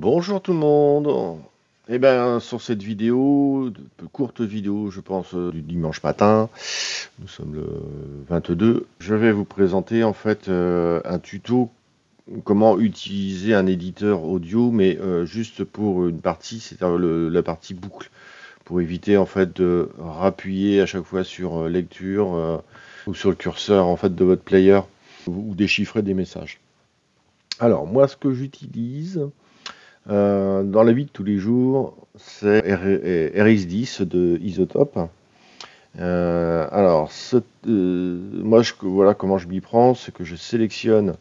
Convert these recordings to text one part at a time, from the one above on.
Bonjour tout le monde. Eh bien, sur cette vidéo, courte vidéo, je pense, du dimanche matin, nous sommes le 22, je vais vous présenter en fait un tuto comment utiliser un éditeur audio, mais juste pour une partie, c'est-à-dire la partie boucle, pour éviter en fait de rappuyer à chaque fois sur lecture ou sur le curseur en fait de votre player ou déchiffrer des messages. Alors, moi, ce que j'utilise dans la vie de tous les jours, c'est RX10 de Isotope. Moi, voilà comment je m'y prends, c'est que je sélectionne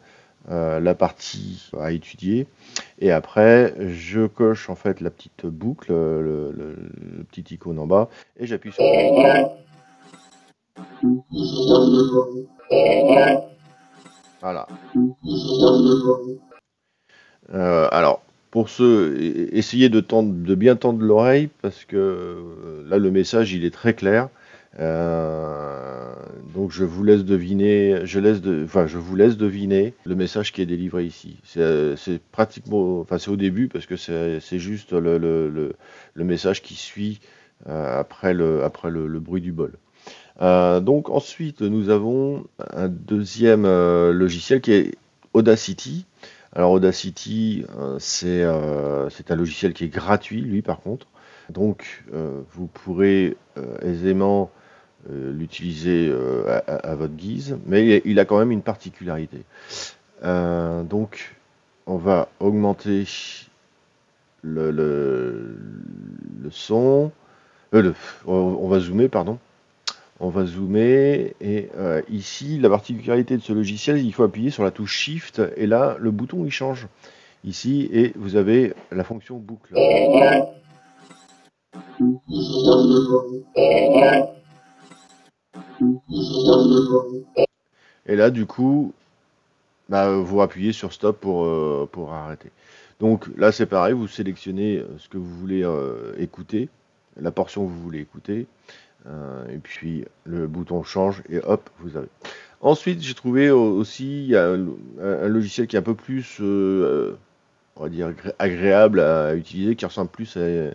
la partie à étudier et après je coche en fait la petite boucle, le petit icône en bas et j'appuie sur voilà. Alors, pour ceux, essayez de bien tendre l'oreille parce que là, le message, il est très clair. Donc, je vous laisse deviner, je vous laisse deviner le message qui est délivré ici. C'est pratiquement, enfin, c'est au début parce que c'est juste le message qui suit après le bruit du bol. Donc, ensuite, nous avons un deuxième logiciel qui est Audacity. Alors Audacity, c'est un logiciel qui est gratuit, lui par contre. Donc vous pourrez aisément l'utiliser à votre guise, mais il a quand même une particularité. Donc on va augmenter le son, on va zoomer, pardon. On va zoomer et ici la particularité de ce logiciel, il faut appuyer sur la touche Shift et là le bouton il change ici et vous avez la fonction boucle. Et là du coup vous appuyez sur stop pour arrêter. Donc là c'est pareil, vous sélectionnez ce que vous voulez écouter, la portion que vous voulez écouter. Et puis le bouton change et hop, vous avez. Ensuite, j'ai trouvé aussi il y a un logiciel qui est un peu plus, on va dire, agréable à utiliser, qui ressemble plus à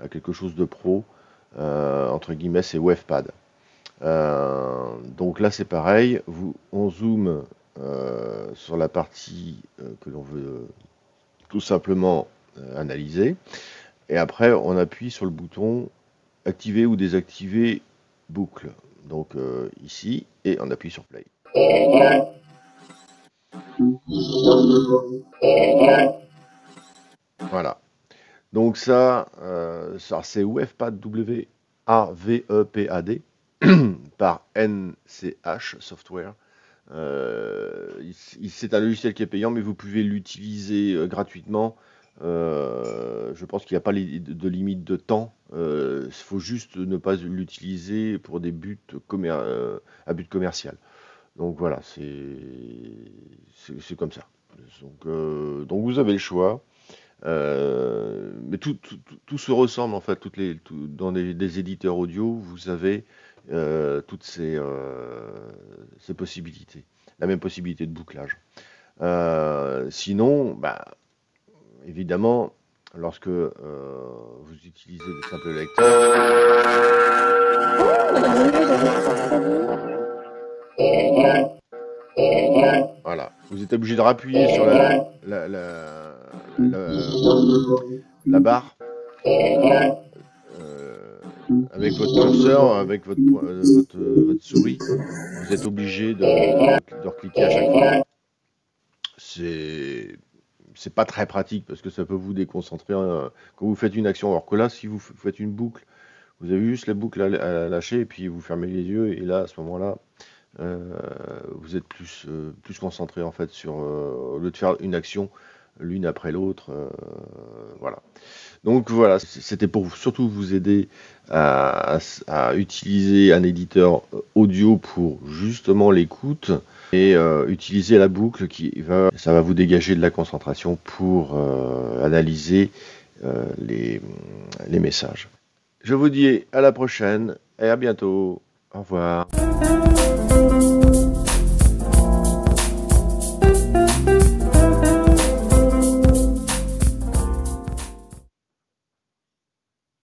quelque chose de pro, entre guillemets, c'est Wavepad. Donc là, c'est pareil, on zoome sur la partie que l'on veut tout simplement analyser, et après, on appuie sur le bouton activer ou désactiver boucle. Donc ici, et on appuie sur play. Voilà. Donc ça c'est Wavepad, W-A-V-E-P-A-D, par NCH Software. C'est un logiciel qui est payant, mais vous pouvez l'utiliser gratuitement. Je pense qu'il n'y a pas de limite de temps. Il faut juste ne pas l'utiliser pour des buts à but commercial. Donc voilà, c'est comme ça. Donc vous avez le choix. Mais tout se ressemble en fait. Dans des éditeurs audio, vous avez toutes ces possibilités. La même possibilité de bouclage. Sinon, évidemment, lorsque vous utilisez le simple lecteur, voilà, vous êtes obligé de rappuyer sur la barre avec votre curseur, avec votre souris. Vous êtes obligé de recliquer à chaque fois. C'est pas très pratique parce que ça peut vous déconcentrer quand vous faites une action. Alors que là, si vous faites une boucle, vous avez juste la boucle à lâcher et puis vous fermez les yeux et là, à ce moment-là, vous êtes plus concentré en fait sur au lieu de faire une action l'une après l'autre. Voilà. Donc voilà, c'était pour surtout vous aider à utiliser un éditeur audio pour justement l'écoute et utiliser la boucle ça va vous dégager de la concentration pour analyser les messages. Je vous dis à la prochaine et à bientôt. Au revoir.